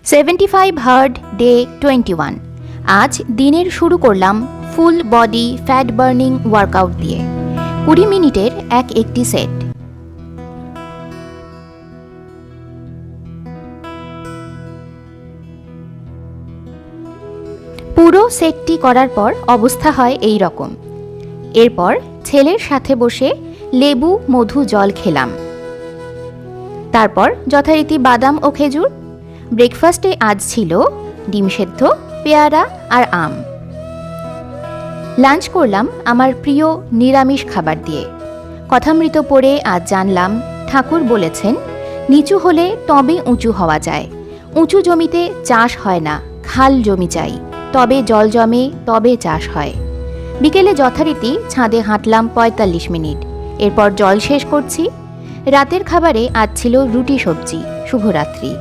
75 hard day 21। আজ দিনের শুরু করলাম full body fat burning workout দিয়ে 20 মিনিটের একটি সেট। পুরো সেটটি করার পর অবস্থা হয় এই রকম। এরপর ছেলের সাথে বসে লেবু মধু জল খেলাম। তারপর যথারীতি বাদাম ও খেজুর। ব্রেকফাস্টে আজ ছিল ডিম সেদ্ধ, পেয়ারা আর আম। লাঞ্চ করলাম আমার প্রিয় নিরামিষ খাবার দিয়ে। কথামৃত পড়ে আজ জানলাম ঠাকুর বলেছেন নিচু হলে তবে উঁচু হওয়া যায়। উঁচু জমিতে চাষ হয় না, খাল জমি চাই, তবে জল জমে, তবে চাষ হয়। বিকেলে যথারীতি ছাদে হাঁটলাম 45 মিনিট। এরপর জল শেষ করছি। রাতের খাবারে আজ ছিল রুটি সবজি। শুভরাত্রি।